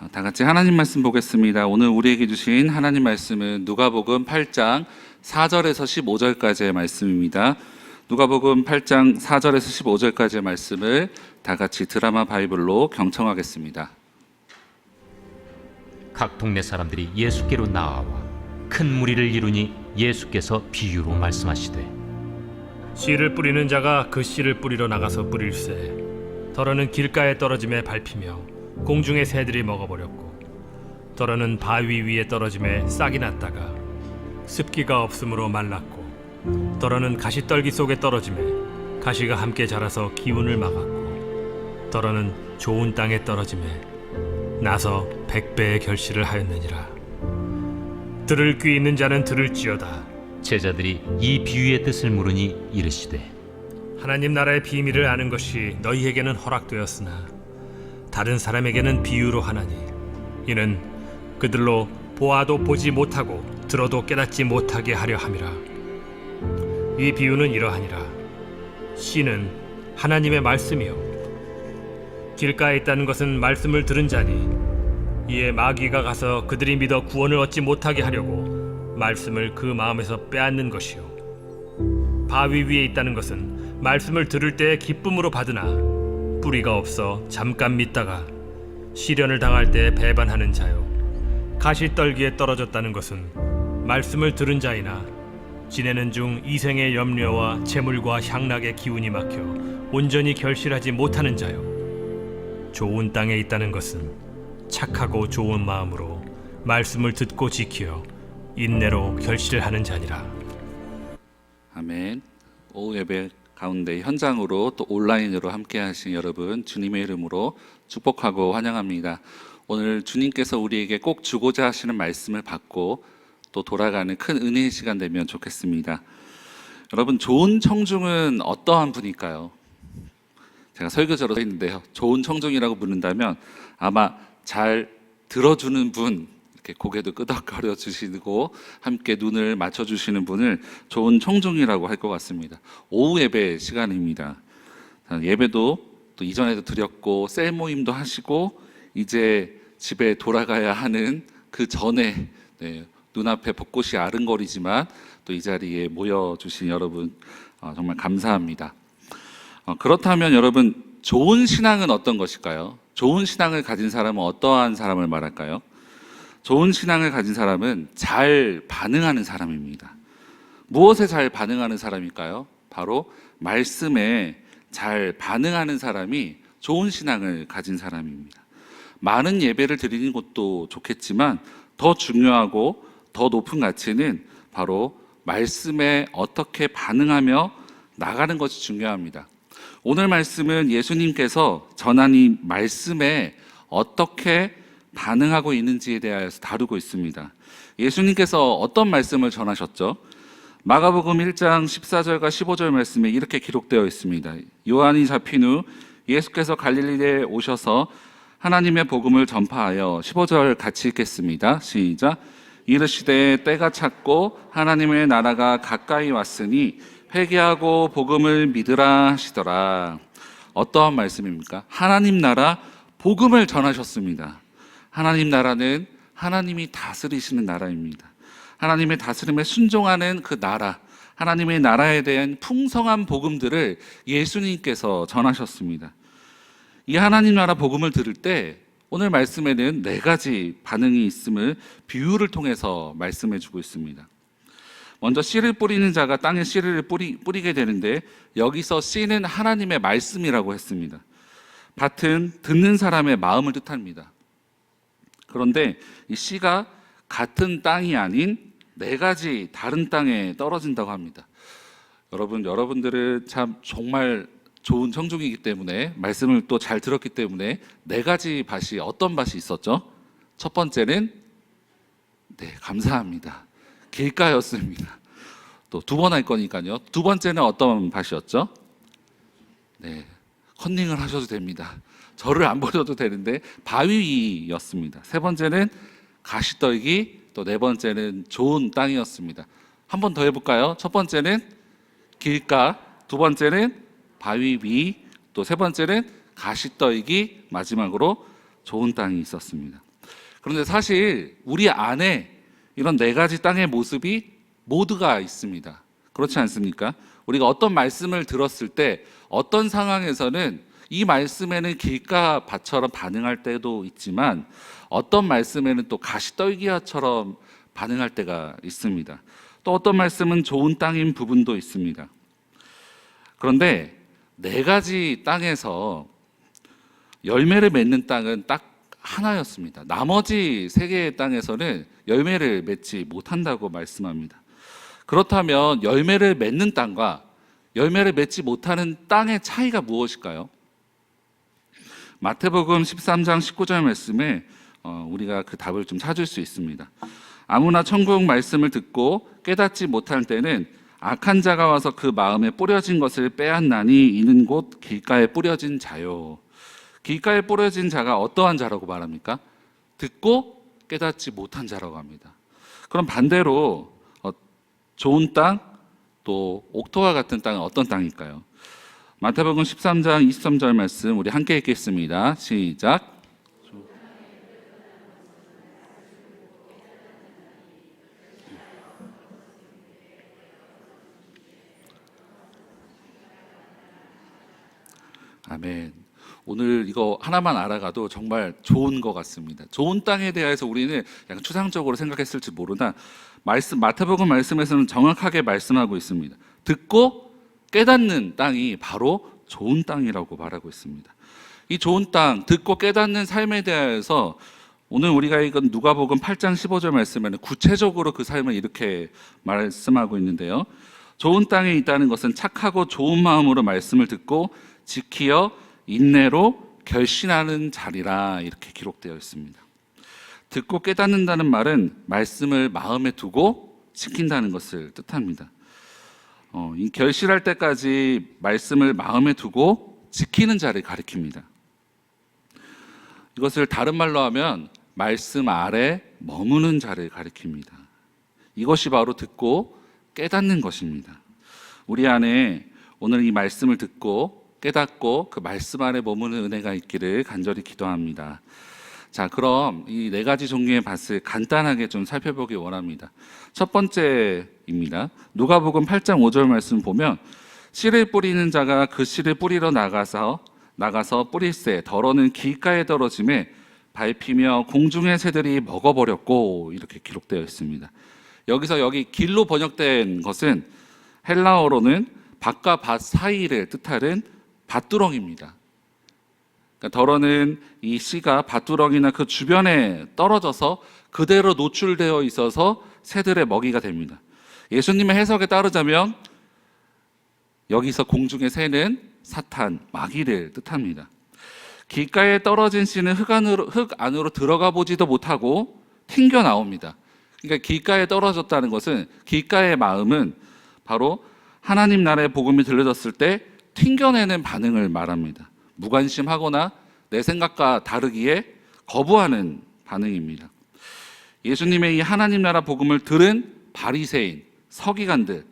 다 같이 하나님 말씀 보겠습니다. 오늘 우리에게 주신 하나님 말씀은 누가복음 8장 4절에서 15절까지의 말씀입니다. 누가복음 8장 4절에서 15절까지의 말씀을 다 같이 드라마 바이블로 경청하겠습니다. 각 동네 사람들이 예수께로 나아와 큰 무리를 이루니 예수께서 비유로 말씀하시되 씨를 뿌리는 자가 그 씨를 뿌리러 나가서 뿌릴새 더러는 길가에 떨어짐에 밟히며 공중의 새들이 먹어버렸고 더러는 바위 위에 떨어짐에 싹이 났다가 습기가 없으므로 말랐고 더러는 가시떨기 속에 떨어짐에 가시가 함께 자라서 기운을 막았고 더러는 좋은 땅에 떨어짐에 나서 100배의 결실을 하였느니라. 들을 귀 있는 자는 들을지어다. 제자들이 이 비유의 뜻을 물으니 이르시되 하나님 나라의 비밀을 아는 것이 너희에게는 허락되었으나 다른 사람에게는 비유로 하나니 이는 그들로 보아도 보지 못하고 들어도 깨닫지 못하게 하려 함이라. 이 비유는 이러하니라. 씨는 하나님의 말씀이요 길가에 있다는 것은 말씀을 들은 자니 이에 마귀가 가서 그들이 믿어 구원을 얻지 못하게 하려고 말씀을 그 마음에서 빼앗는 것이요 바위 위에 있다는 것은 말씀을 들을 때에 기쁨으로 받으나 뿌리가 없어 잠깐 믿다가 시련을 당할 때 배반하는 자요 가시떨기에 떨어졌다는 것은 말씀을 들은 자이나 지내는 중 이생의 염려와 재물과 향락의 기운이 막혀 온전히 결실하지 못하는 자요 좋은 땅에 있다는 것은 착하고 좋은 마음으로 말씀을 듣고 지키어 인내로 결실을 하는 자니라. 아멘. 오후 예배 가운데 현장으로 또 온라인으로 함께 하신 여러분 주님의 이름으로 축복하고 환영합니다. 오늘 주님께서 우리에게 꼭 주고자 하시는 말씀을 받고 또 돌아가는 큰 은혜의 시간 되면 좋겠습니다. 여러분, 좋은 청중은 어떠한 분일까요? 제가 설교자로 써 있는데요, 좋은 청중이라고 부른다면 아마 잘 들어주는 분, 이렇게 고개도 끄덕거려 주시고 함께 눈을 맞춰주시는 분을 좋은 청중이라고 할 것 같습니다. 오후 예배 시간입니다. 예배도 또 이전에도 드렸고 셀 모임도 하시고 이제 집에 돌아가야 하는 그 전에 눈앞에 벚꽃이 아른거리지만 또 이 자리에 모여주신 여러분 정말 감사합니다. 그렇다면 여러분, 좋은 신앙은 어떤 것일까요? 좋은 신앙을 가진 사람은 어떠한 사람을 말할까요? 좋은 신앙을 가진 사람은 잘 반응하는 사람입니다. 무엇에 잘 반응하는 사람일까요? 바로 말씀에 잘 반응하는 사람이 좋은 신앙을 가진 사람입니다. 많은 예배를 드리는 것도 좋겠지만 더 중요하고 더 높은 가치는 바로 말씀에 어떻게 반응하며 나가는 것이 중요합니다. 오늘 말씀은 예수님께서 전한 이 말씀에 어떻게 반응하고 있는지에 대해서 다루고 있습니다. 예수님께서 어떤 말씀을 전하셨죠? 마가복음 1장 14절과 15절 말씀에 이렇게 기록되어 있습니다. 요한이 잡힌 후 예수께서 갈릴리에 오셔서 하나님의 복음을 전파하여 15절 같이 읽겠습니다. 시작. 이르시되 때가 찼고 하나님의 나라가 가까이 왔으니 회개하고 복음을 믿으라 하시더라. 어떠한 말씀입니까? 하나님 나라 복음을 전하셨습니다. 하나님 나라는 하나님이 다스리시는 나라입니다. 하나님의 다스림에 순종하는 그 나라, 하나님의 나라에 대한 풍성한 복음들을 예수님께서 전하셨습니다. 이 하나님 나라 복음을 들을 때 오늘 말씀에는 4가지 반응이 있음을 비유를 통해서 말씀해 주고 있습니다. 먼저 씨를 뿌리는 자가 땅에 씨를 뿌리게 되는데 여기서 씨는 하나님의 말씀이라고 했습니다. 밭은 듣는 사람의 마음을 뜻합니다. 그런데 이 씨가 같은 땅이 아닌 4가지 다른 땅에 떨어진다고 합니다. 여러분들은 참 정말 좋은 청중이기 때문에 말씀을 또 잘 들었기 때문에 4가지 밭이 어떤 밭이 있었죠? 첫 번째는 감사합니다. 길가였습니다. 또 2번 할 거니까요. 2번째는 어떤 밭이었죠? 컨닝을 하셔도 됩니다. 저를 안 보셔도 되는데 바위였습니다. 3번째는 가시떨기, 또 4번째는 좋은 땅이었습니다. 한 번 더 해볼까요? 첫 번째는 길가, 2번째는 바위 위, 또 3번째는 가시떨기, 마지막으로 좋은 땅이 있었습니다. 그런데 사실 우리 안에 이런 네 가지 땅의 모습이 모두가 있습니다. 그렇지 않습니까? 우리가 어떤 말씀을 들었을 때 어떤 상황에서는 이 말씀에는 길가 밭처럼 반응할 때도 있지만 어떤 말씀에는 또 가시떨기와처럼 반응할 때가 있습니다. 또 어떤 말씀은 좋은 땅인 부분도 있습니다. 그런데 네 가지 땅에서 열매를 맺는 땅은 딱 하나였습니다. 나머지 세 개의 땅에서는 열매를 맺지 못한다고 말씀합니다. 그렇다면 열매를 맺는 땅과 열매를 맺지 못하는 땅의 차이가 무엇일까요? 마태복음 13장 19절 말씀에 우리가 그 답을 좀 찾을 수 있습니다. 아무나 천국 말씀을 듣고 깨닫지 못할 때는 악한 자가 와서 그 마음에 뿌려진 것을 빼앗나니 이는 곧 길가에 뿌려진 자요. 길가에 뿌려진 자가 어떠한 자라고 말합니까? 듣고 깨닫지 못한 자라고 합니다. 그럼 반대로 좋은 땅, 또 옥토와 같은 땅은 어떤 땅일까요? 마태복음 13장 23절 말씀 우리 함께 읽겠습니다. 시작. 아멘. 오늘 이거 하나만 알아가도 정말 좋은 것 같습니다. 좋은 땅에 대해서 우리는 약간 추상적으로 생각했을지 모르나 마태복음 말씀에서는 정확하게 말씀하고 있습니다. 듣고 깨닫는 땅이 바로 좋은 땅이라고 말하고 있습니다. 이 좋은 땅, 듣고 깨닫는 삶에 대해서 오늘 우리가 읽은 누가복음 8장 15절 말씀에는 구체적으로 그 삶을 이렇게 말씀하고 있는데요. 좋은 땅에 있다는 것은 착하고 좋은 마음으로 말씀을 듣고 지키어 인내로 결신하는 자리라 이렇게 기록되어 있습니다. 듣고 깨닫는다는 말은 말씀을 마음에 두고 지킨다는 것을 뜻합니다. 이 결실할 때까지 말씀을 마음에 두고 지키는 자를 가리킵니다. 이것을 다른 말로 하면 말씀 아래 머무는 자를 가리킵니다. 이것이 바로 듣고 깨닫는 것입니다. 우리 안에 오늘 이 말씀을 듣고 깨닫고 그 말씀 안에 머무는 은혜가 있기를 간절히 기도합니다. 자, 그럼 이 네 가지 종류의 밭을 간단하게 좀 살펴보기 원합니다. 첫 번째입니다. 누가복음 8장 5절 말씀 보면 씨를 뿌리는 자가 그 씨를 뿌리러 나가서 뿌릴새 더러는 길가에 떨어짐에 밟히며 공중의 새들이 먹어버렸고 이렇게 기록되어 있습니다. 여기 길로 번역된 것은 헬라어로는 밭과 밭 사이를 뜻하는 밭두렁입니다. 그러니까 더러는 이 씨가 밭두렁이나 그 주변에 떨어져서 그대로 노출되어 있어서 새들의 먹이가 됩니다. 예수님의 해석에 따르자면 여기서 공중의 새는 사탄, 마귀를 뜻합니다. 길가에 떨어진 씨는 흙 안으로 들어가 보지도 못하고 튕겨 나옵니다. 그러니까 길가에 떨어졌다는 것은 길가의 마음은 바로 하나님 나라의 복음이 들려졌을 때 튕겨내는 반응을 말합니다. 무관심하거나 내 생각과 다르기에 거부하는 반응입니다. 예수님의 이 하나님 나라 복음을 들은 바리새인, 서기관들,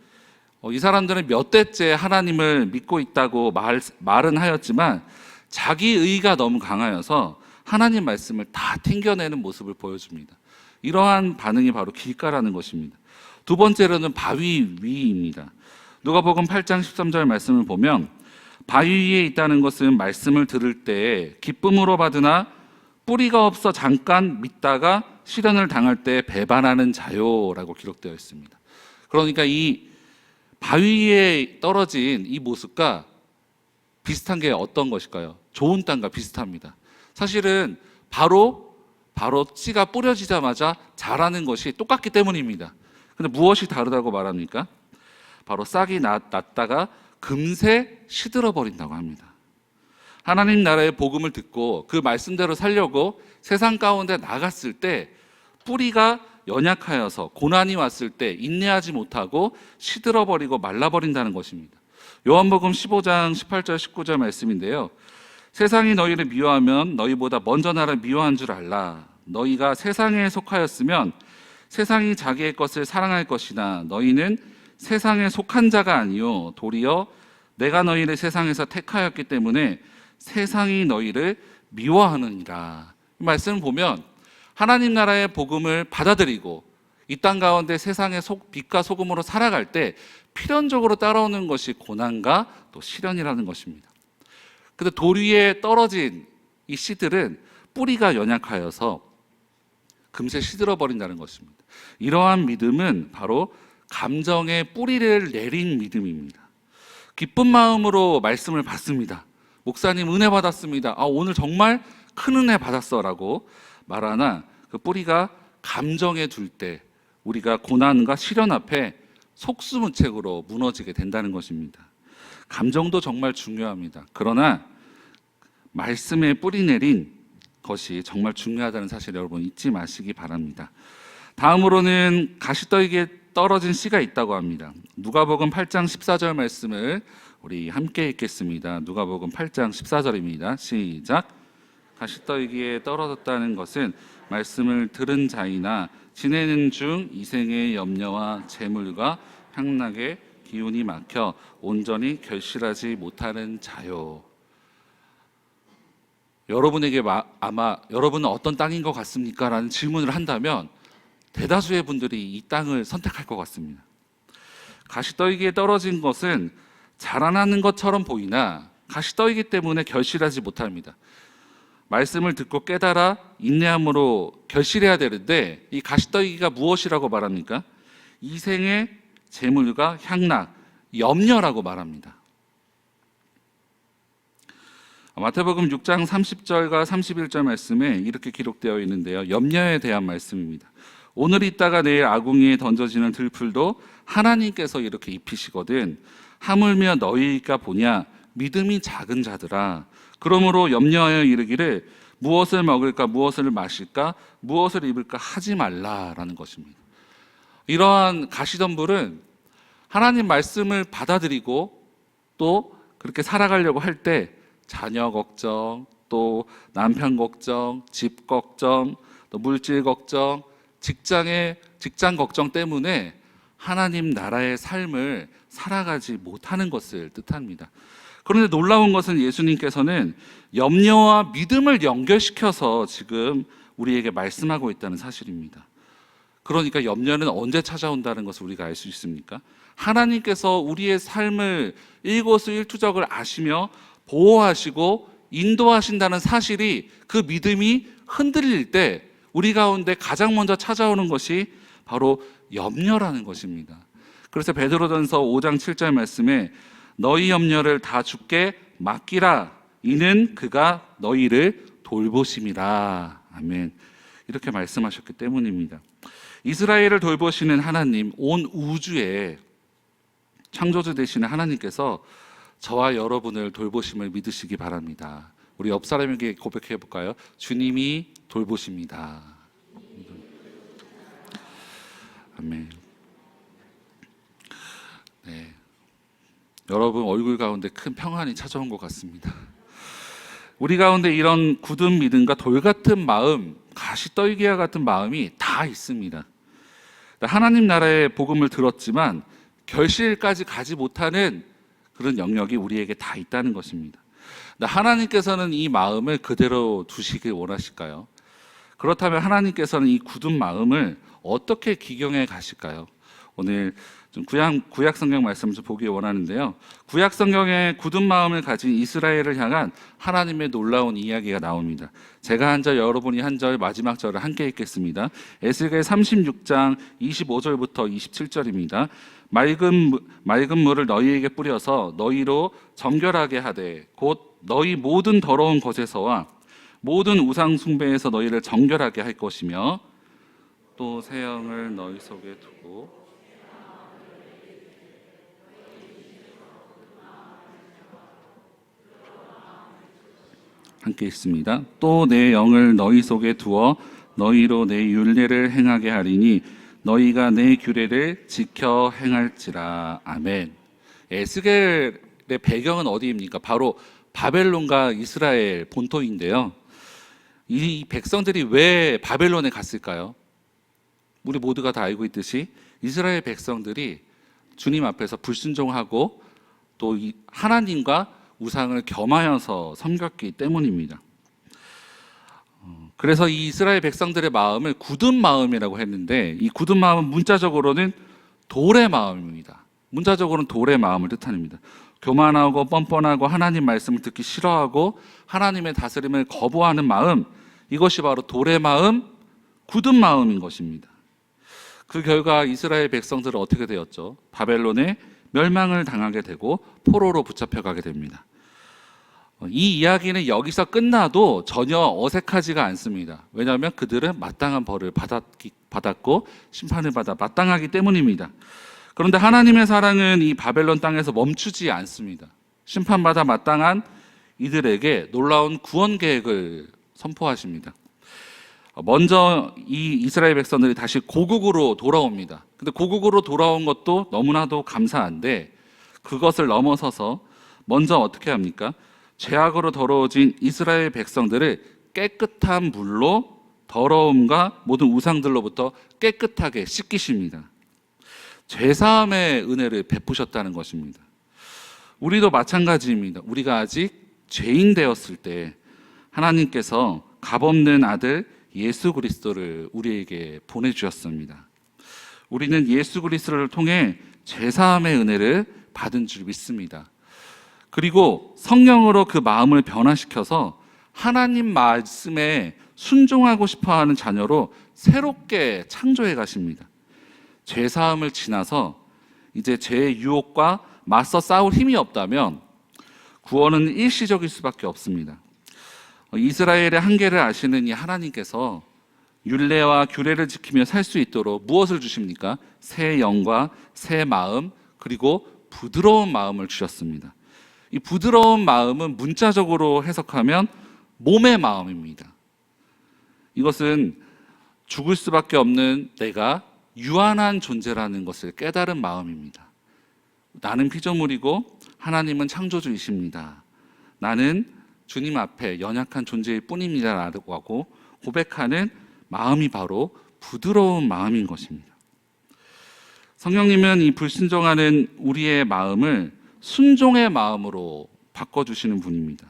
이 사람들은 몇 대째 하나님을 믿고 있다고 말은 하였지만 자기 의가 너무 강하여서 하나님 말씀을 다 튕겨내는 모습을 보여줍니다. 이러한 반응이 바로 길가라는 것입니다. 두 번째로는 바위 위입니다. 누가복음 8장 13절 말씀을 보면 바위 위에 있다는 것은 말씀을 들을 때 기쁨으로 받으나 뿌리가 없어 잠깐 믿다가 시련을 당할 때 배반하는 자요라고 기록되어 있습니다. 그러니까 이 바위 위에 떨어진 이 모습과 비슷한 게 어떤 것일까요? 좋은 땅과 비슷합니다. 사실은 바로 씨가 뿌려지자마자 자라는 것이 똑같기 때문입니다. 그런데 무엇이 다르다고 말합니까? 바로 싹이 났다가 금세 시들어 버린다고 합니다. 하나님 나라의 복음을 듣고 그 말씀대로 살려고 세상 가운데 나갔을 때 뿌리가 연약하여서 고난이 왔을 때 인내하지 못하고 시들어 버리고 말라 버린다는 것입니다. 요한복음 15장 18절 19절 말씀인데요. 세상이 너희를 미워하면 너희보다 먼저 나를 미워한 줄 알라. 너희가 세상에 속하였으면 세상이 자기의 것을 사랑할 것이나 너희는 세상에 속한 자가 아니요 도리어 내가 너희를 세상에서 택하였기 때문에 세상이 너희를 미워하느니라. 이 말씀을 보면 하나님 나라의 복음을 받아들이고 이 땅 가운데 세상의 빛과 소금으로 살아갈 때 필연적으로 따라오는 것이 고난과 또 시련이라는 것입니다. 근데 돌 위에 떨어진 이 씨들은 뿌리가 연약하여서 금세 시들어 버린다는 것입니다. 이러한 믿음은 바로 감정의 뿌리를 내린 믿음입니다. 기쁜 마음으로 말씀을 받습니다. 목사님 은혜 받았습니다. 오늘 정말 큰 은혜 받았어 라고 말하나 그 뿌리가 감정에 둘 때 우리가 고난과 시련 앞에 속수무책으로 무너지게 된다는 것입니다. 감정도 정말 중요합니다. 그러나 말씀에 뿌리 내린 것이 정말 중요하다는 사실 여러분 잊지 마시기 바랍니다. 다음으로는 가시떨기에 떨어진 씨가 있다고 합니다. 누가복음 8장 14절 말씀을 우리 함께 읽겠습니다. 누가복음 8장 14절입니다. 시작. 가시떨기에 떨어졌다는 것은 말씀을 들은 자이나 지내는 중 이생의 염려와 재물과 향락의 기운이 막혀 온전히 결실하지 못하는 자요. 여러분에게 아마 여러분은 어떤 땅인 것 같습니까? 라는 질문을 한다면 대다수의 분들이 이 땅을 선택할 것 같습니다. 가시떨기에 떨어진 것은 자라나는 것처럼 보이나 가시떨기 때문에 결실하지 못합니다. 말씀을 듣고 깨달아 인내함으로 결실해야 되는데 이 가시떨기가 무엇이라고 말합니까? 이생의 재물과 향락, 염려라고 말합니다. 마태복음 6장 30절과 31절 말씀에 이렇게 기록되어 있는데요. 염려에 대한 말씀입니다. 오늘 있다가 내일 아궁이에 던져지는 들풀도 하나님께서 이렇게 입히시거든 하물며 너희가 보냐 믿음이 작은 자들아 그러므로 염려하여 이르기를 무엇을 먹을까 무엇을 마실까 무엇을 입을까 하지 말라라는 것입니다. 이러한 가시덤불은 하나님 말씀을 받아들이고 또 그렇게 살아가려고 할 때 자녀 걱정, 또 남편 걱정, 집 걱정, 또 물질 걱정, 직장 걱정 때문에 하나님 나라의 삶을 살아가지 못하는 것을 뜻합니다. 그런데 놀라운 것은 예수님께서는 염려와 믿음을 연결시켜서 지금 우리에게 말씀하고 있다는 사실입니다. 그러니까 염려는 언제 찾아온다는 것을 우리가 알 수 있습니까? 하나님께서 우리의 삶을 일거수일투족을 아시며 보호하시고 인도하신다는 사실이 그 믿음이 흔들릴 때 우리 가운데 가장 먼저 찾아오는 것이 바로 염려라는 것입니다. 그래서 베드로전서 5장 7절 말씀에 너희 염려를 다 주께 맡기라 이는 그가 너희를 돌보심이라. 아멘. 이렇게 말씀하셨기 때문입니다. 이스라엘을 돌보시는 하나님, 온 우주의 창조주 되시는 하나님께서 저와 여러분을 돌보심을 믿으시기 바랍니다. 우리 옆 사람에게 고백해 볼까요? 주님이 돌보십니다. 아멘. 네. 여러분 얼굴 가운데 큰 평안이 찾아온 것 같습니다. 우리 가운데 이런 굳은 믿음과 돌 같은 마음, 가시떨기와 같은 마음이 다 있습니다. 하나님 나라의 복음을 들었지만 결실까지 가지 못하는 그런 영역이 우리에게 다 있다는 것입니다. 하나님께서는 이 마음을 그대로 두시길 원하실까요? 그렇다면 하나님께서는 이 굳은 마음을 어떻게 기경해 가실까요? 오늘 좀 구약 성경 말씀을 좀 보기 원하는데요. 구약 성경에 굳은 마음을 가진 이스라엘을 향한 하나님의 놀라운 이야기가 나옵니다. 제가 한 절, 여러분이 한 절, 마지막 절을 함께 읽겠습니다. 에스겔 36장 25절부터 27절입니다. 맑은 물을 너희에게 뿌려서 너희로 정결하게 하되 곧 너희 모든 더러운 것에서와 모든 우상 숭배에서 너희를 정결하게 할 것이며 또 새 영을 너희 속에 두고 함께 있습니다. 또 내 영을 너희 속에 두어 너희로 내 율례를 행하게 하리니 너희가 내 규례를 지켜 행할지라. 아멘. 에스겔의 배경은 어디입니까? 바로 바벨론과 이스라엘 본토인데요. 이 백성들이 왜 바벨론에 갔을까요? 우리 모두가 다 알고 있듯이 이스라엘 백성들이 주님 앞에서 불순종하고 또 하나님과 우상을 겸하여서 섬겼기 때문입니다. 그래서 이 이스라엘 백성들의 마음을 굳은 마음이라고 했는데, 이 굳은 마음은 문자적으로는 돌의 마음입니다. 문자적으로는 돌의 마음을 뜻합니다. 교만하고 뻔뻔하고 하나님 말씀을 듣기 싫어하고 하나님의 다스림을 거부하는 마음, 이것이 바로 돌의 마음, 굳은 마음인 것입니다. 그 결과 이스라엘 백성들은 어떻게 되었죠? 바벨론에 멸망을 당하게 되고 포로로 붙잡혀가게 됩니다. 이 이야기는 여기서 끝나도 전혀 어색하지가 않습니다. 왜냐하면 그들은 마땅한 벌을 받았고 심판을 받아 마땅하기 때문입니다. 그런데 하나님의 사랑은 이 바벨론 땅에서 멈추지 않습니다. 심판받아 마땅한 이들에게 놀라운 구원 계획을 선포하십니다. 먼저 이 이스라엘 백성들이 다시 고국으로 돌아옵니다. 근데 고국으로 돌아온 것도 너무나도 감사한데, 그것을 넘어서서 먼저 어떻게 합니까? 죄악으로 더러워진 이스라엘 백성들을 깨끗한 물로 더러움과 모든 우상들로부터 깨끗하게 씻기십니다. 죄사함의 은혜를 베푸셨다는 것입니다. 우리도 마찬가지입니다. 우리가 아직 죄인 되었을 때 하나님께서 값없는 아들 예수 그리스도를 우리에게 보내주셨습니다. 우리는 예수 그리스도를 통해 죄사함의 은혜를 받은 줄 믿습니다. 그리고 성령으로 그 마음을 변화시켜서 하나님 말씀에 순종하고 싶어하는 자녀로 새롭게 창조해 가십니다. 죄사함을 지나서 이제 죄의 유혹과 맞서 싸울 힘이 없다면 구원은 일시적일 수밖에 없습니다. 이스라엘의 한계를 아시는 이 하나님께서 율례와 규례를 지키며 살 수 있도록 무엇을 주십니까? 새 영과 새 마음, 그리고 부드러운 마음을 주셨습니다. 이 부드러운 마음은 문자적으로 해석하면 몸의 마음입니다. 이것은 죽을 수밖에 없는 내가 유한한 존재라는 것을 깨달은 마음입니다. 나는 피조물이고 하나님은 창조주이십니다. 나는 주님 앞에 연약한 존재일 뿐입니다라고 하고 고백하는 마음이 바로 부드러운 마음인 것입니다. 성령님은 이 불순종하는 우리의 마음을 순종의 마음으로 바꿔주시는 분입니다.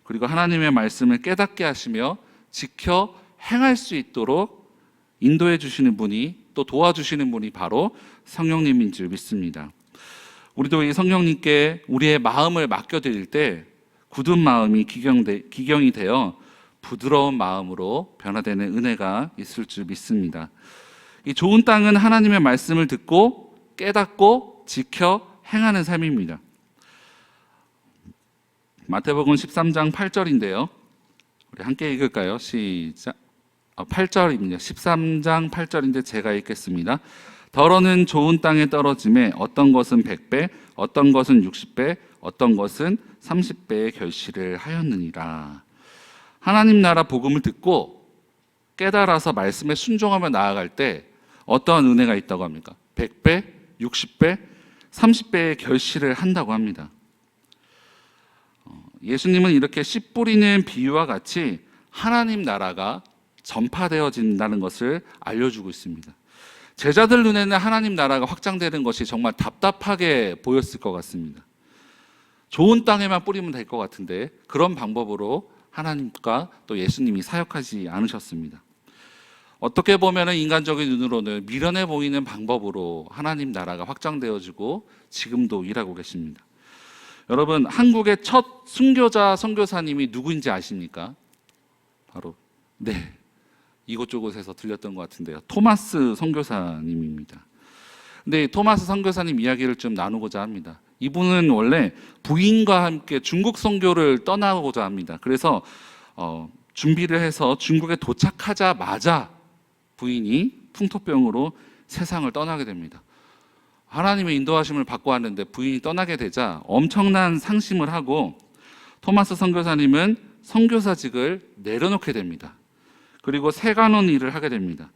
그리고 하나님의 말씀을 깨닫게 하시며 지켜 행할 수 있도록 인도해 주시는 분이, 또 도와주시는 분이 바로 성령님인 줄 믿습니다. 우리도 이 성령님께 우리의 마음을 맡겨드릴 때 굳은 마음이 기경이 되어 부드러운 마음으로 변화되는 은혜가 있을 줄 믿습니다. 이 좋은 땅은 하나님의 말씀을 듣고 깨닫고 지켜 행하는 삶입니다. 마태복음 13장 8절인데요. 우리 함께 읽을까요? 시작. 8절입니다. 13장 8절인데 제가 읽겠습니다. 더러는 좋은 땅에 떨어짐에 어떤 것은 100배, 어떤 것은 60배, 어떤 것은 30배의 결실을 하였느니라. 하나님 나라 복음을 듣고 깨달아서 말씀에 순종하며 나아갈 때 어떠한 은혜가 있다고 합니까? 100배, 60배, 30배의 결실을 한다고 합니다. 예수님은 이렇게 씨 뿌리는 비유와 같이 하나님 나라가 전파되어진다는 것을 알려주고 있습니다. 제자들 눈에는 하나님 나라가 확장되는 것이 정말 답답하게 보였을 것 같습니다. 좋은 땅에만 뿌리면 될 것 같은데 그런 방법으로 하나님과 또 예수님이 사역하지 않으셨습니다. 어떻게 보면 인간적인 눈으로는 미련해 보이는 방법으로 하나님 나라가 확장되어지고 지금도 일하고 계십니다. 여러분, 한국의 첫 순교자 선교사님이 누구인지 아십니까? 바로 이곳저곳에서 들렸던 것 같은데요, 토마스 선교사님입니다. 근데 토마스 선교사님 이야기를 좀 나누고자 합니다. 이분은 원래 부인과 함께 중국 선교를 떠나고자 합니다. 그래서 준비를 해서 중국에 도착하자마자 부인이 풍토병으로 세상을 떠나게 됩니다. 하나님의 인도하심을 받고 왔는데 부인이 떠나게 되자 엄청난 상심을 하고 토마스 선교사님은 선교사직을 내려놓게 됩니다. 그리고 세관원 일을 하게 됩니다.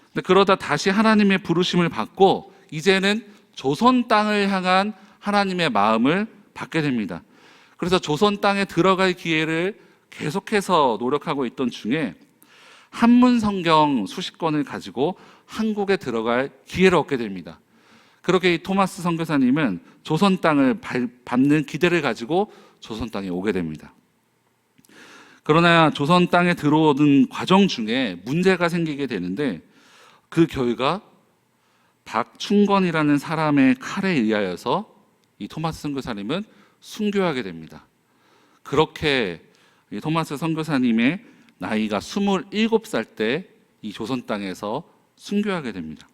근데 그러다 다시 하나님의 부르심을 받고 이제는 조선 땅을 향한 하나님의 마음을 받게 됩니다. 그래서 조선 땅에 들어갈 기회를 계속해서 노력하고 있던 중에 한문 성경 수십 권을 가지고 한국에 들어갈 기회를 얻게 됩니다. 그렇게 이 토마스 선교사님은 조선 땅을 밟는 기대를 가지고 조선 땅에 오게 됩니다. 그러나 조선 땅에 들어오는 과정 중에 문제가 생기게 되는데 그 결과 박충건이라는 사람의 칼에 의하여서 이 토마스 선교사님은 순교하게 됩니다. 그렇게 이 토마스 선교사님의 나이가 27살 때 이 조선 땅에서 순교하게 됩니다.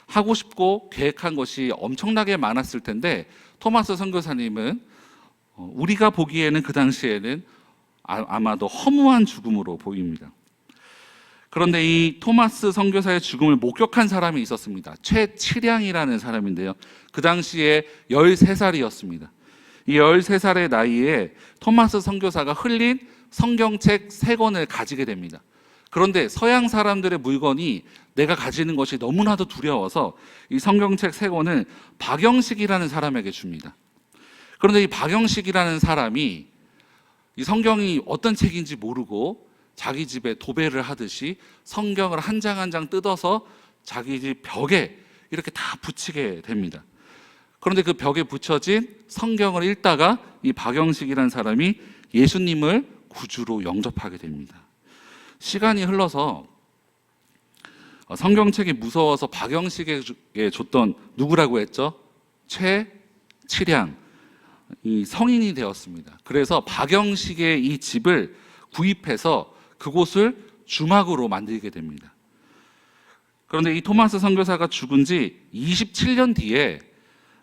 하고 싶고 계획한 것이 엄청나게 많았을 텐데 토마스 선교사님은 우리가 보기에는 그 당시에는 아마도 허무한 죽음으로 보입니다. 그런데 이 토마스 선교사의 죽음을 목격한 사람이 있었습니다. 최치량이라는 사람인데요. 그 당시에 13살이었습니다. 이 13살의 나이에 토마스 선교사가 흘린 성경책 3권을 가지게 됩니다. 그런데 서양 사람들의 물건이 내가 가지는 것이 너무나도 두려워서 이 성경책 3권을 박영식이라는 사람에게 줍니다. 그런데 이 박영식이라는 사람이 이 성경이 어떤 책인지 모르고 자기 집에 도배를 하듯이 성경을 한 장 한 장 뜯어서 자기 집 벽에 이렇게 다 붙이게 됩니다. 그런데 그 벽에 붙여진 성경을 읽다가 이 박영식이라는 사람이 예수님을 구주로 영접하게 됩니다. 시간이 흘러서 성경책이 무서워서 박영식에게 줬던 누구라고 했죠? 최치량, 이 성인이 되었습니다. 그래서 박영식의 이 집을 구입해서 그곳을 주막으로 만들게 됩니다. 그런데 이 토마스 선교사가 죽은 지 27년 뒤에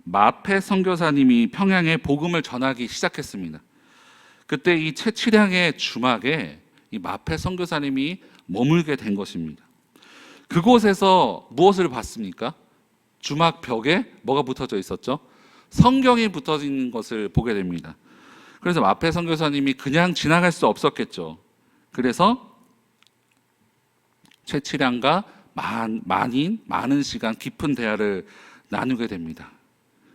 마페 선교사님이 평양에 복음을 전하기 시작했습니다. 그때 이 최치량의 주막에 이 마페 선교사님이 머물게 된 것입니다. 그곳에서 무엇을 봤습니까? 주막 벽에 뭐가 붙어져 있었죠? 성경이 붙어져 있는 것을 보게 됩니다. 그래서 마페 선교사님이 그냥 지나갈 수 없었겠죠. 그래서 최치량과 많은 시간 깊은 대화를 나누게 됩니다.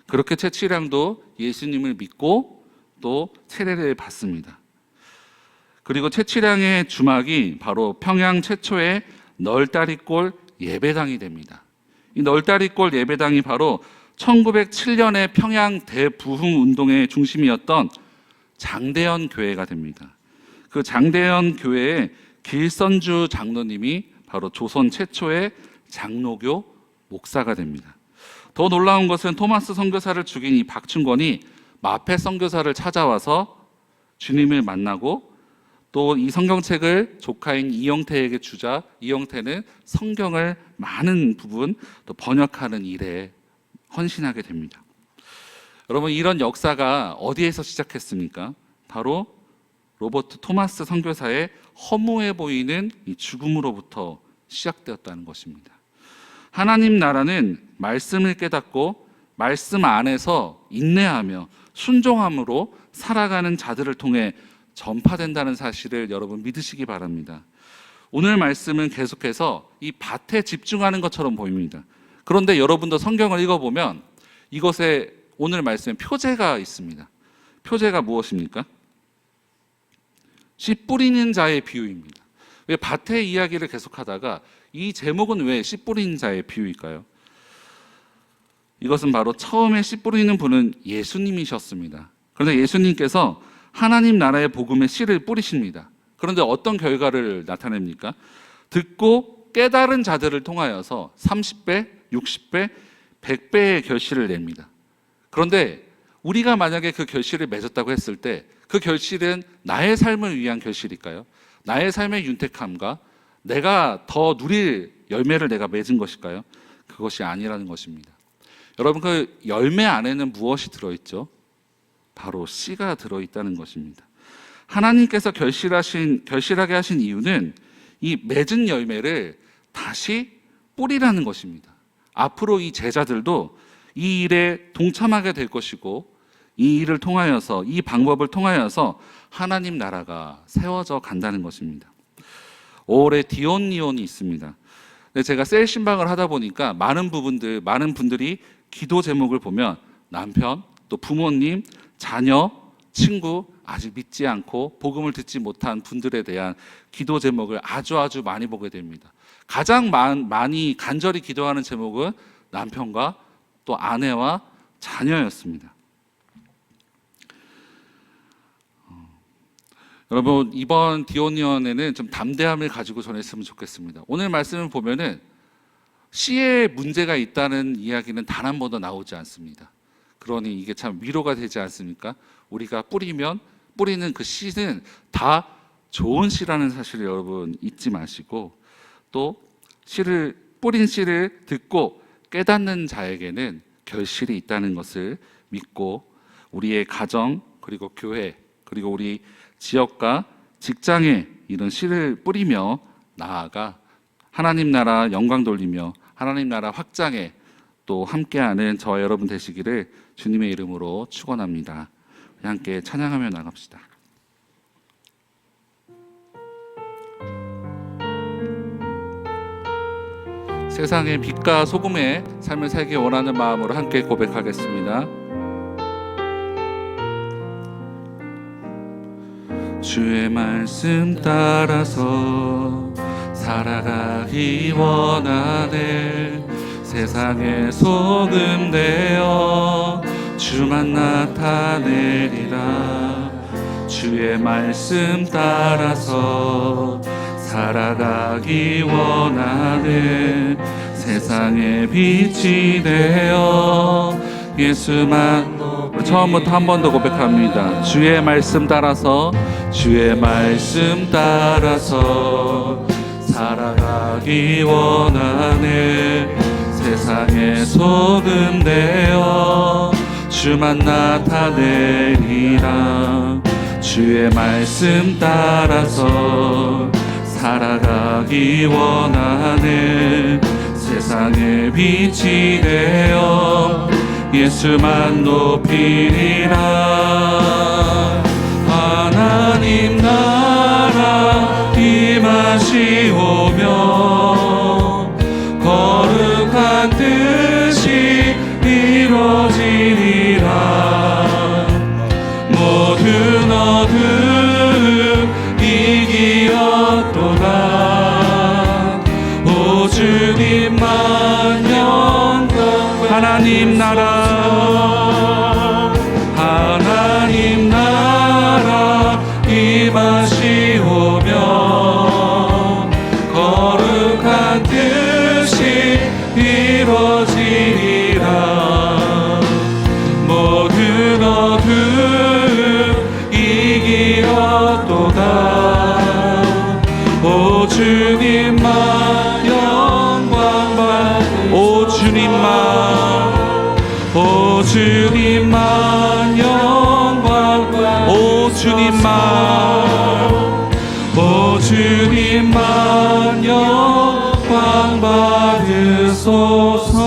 그렇게 최치량도 예수님을 믿고 또 세례를 받습니다. 그리고 최치량의 주막이 바로 평양 최초의 널다리골 예배당이 됩니다. 이 널다리골 예배당이 바로 1907년에 평양 대부흥 운동의 중심이었던 장대현 교회가 됩니다. 그 장대현 교회의 길선주 장로님이 바로 조선 최초의 장로교 목사가 됩니다. 더 놀라운 것은 토마스 선교사를 죽인 이 박충건이 마페 선교사를 찾아와서 주님을 만나고 또 이 성경책을 조카인 이영태에게 주자 이영태는 성경을 많은 부분 또 번역하는 일에 헌신하게 됩니다. 여러분, 이런 역사가 어디에서 시작했습니까? 바로 로버트 토마스 선교사의 허무해 보이는 이 죽음으로부터 시작되었다는 것입니다. 하나님 나라는 말씀을 깨닫고 말씀 안에서 인내하며 순종함으로 살아가는 자들을 통해 전파된다는 사실을 여러분 믿으시기 바랍니다. 오늘 말씀은 계속해서 이 밭에 집중하는 것처럼 보입니다. 그런데 여러분도 성경을 읽어보면 이것에 오늘 말씀에 표제가 있습니다. 표제가 무엇입니까? 씨 뿌리는 자의 비유입니다. 왜 밭의 이야기를 계속하다가 이 제목은 왜 씨 뿌리는 자의 비유일까요? 이것은 바로 처음에 씨 뿌리는 분은 예수님이셨습니다. 그런데 예수님께서 하나님 나라의 복음에 씨를 뿌리십니다. 그런데 어떤 결과를 나타냅니까? 듣고 깨달은 자들을 통하여서 30배, 60배, 100배의 결실을 냅니다. 그런데 우리가 만약에 그 결실을 맺었다고 했을 때 그 결실은 나의 삶을 위한 결실일까요? 나의 삶의 윤택함과 내가 더 누릴 열매를 내가 맺은 것일까요? 그것이 아니라는 것입니다. 여러분, 그 열매 안에는 무엇이 들어있죠? 바로 씨가 들어있다는 것입니다. 하나님께서 결실하게 하신 이유는 이 맺은 열매를 다시 뿌리라는 것입니다. 앞으로 이 제자들도 이 일에 동참하게 될 것이고 이 일을 통하여서 이 방법을 통하여서 하나님 나라가 세워져 간다는 것입니다. 5월에 디온니온이 있습니다. 근데 제가 셀 신방을 하다 보니까 많은 분들이 기도 제목을 보면 남편, 또 부모님, 자녀, 친구, 아직 믿지 않고 복음을 듣지 못한 분들에 대한 기도 제목을 아주 많이 보게 됩니다. 가장 많이 간절히 기도하는 제목은 남편과 또 아내와 자녀였습니다. 여러분, 이번 디오니언에는 좀 담대함을 가지고 전했으면 좋겠습니다. 오늘 말씀을 보면은 씨에 문제가 있다는 이야기는 단 한 번도 나오지 않습니다. 그러니 이게 참 위로가 되지 않습니까? 우리가 뿌리는 그 씨는 다 좋은 씨라는 사실을 여러분 잊지 마시고, 또 뿌린 씨를 듣고 깨닫는 자에게는 결실이 있다는 것을 믿고, 우리의 가정, 그리고 교회, 그리고 우리 지역과 직장에 이런 씨를 뿌리며 나아가 하나님 나라 영광 돌리며 하나님 나라 확장에 또 함께하는 저와 여러분 되시기를 주님의 이름으로 축원합니다. 함께 찬양하며 나갑시다. 세상의 빛과 소금의 삶을 살기 원하는 마음으로 함께 고백하겠습니다. 주의 말씀 따라서 살아가기 원하네. 세상의 소금 되어 주만 나타내리라. 주의 말씀 따라서 살아가기 원하네. 세상의 빛이 되어 예수만. 처음부터 한 번 더 고백합니다. 주의 말씀 따라서 살아가기 원하네. 세상의 소금 되어 주만 나타내리라. 주의 말씀 따라서 살아가기 원하네. 세상의 빛이 되어 예수만 높이리라. 하나님 나라 임하시오며 거룩한 뜻이 이루어지리라. 모든 어둠 이기었도다. 오 주님만 영광. 하나님 나라 임하시오며 거룩한 뜻이 이루어지리라. 모든 어둠 이기었도다. 오 주님만 영광 받으소서. 오 주님만 영광 받으소서. 오 주님만 영광 받으소서.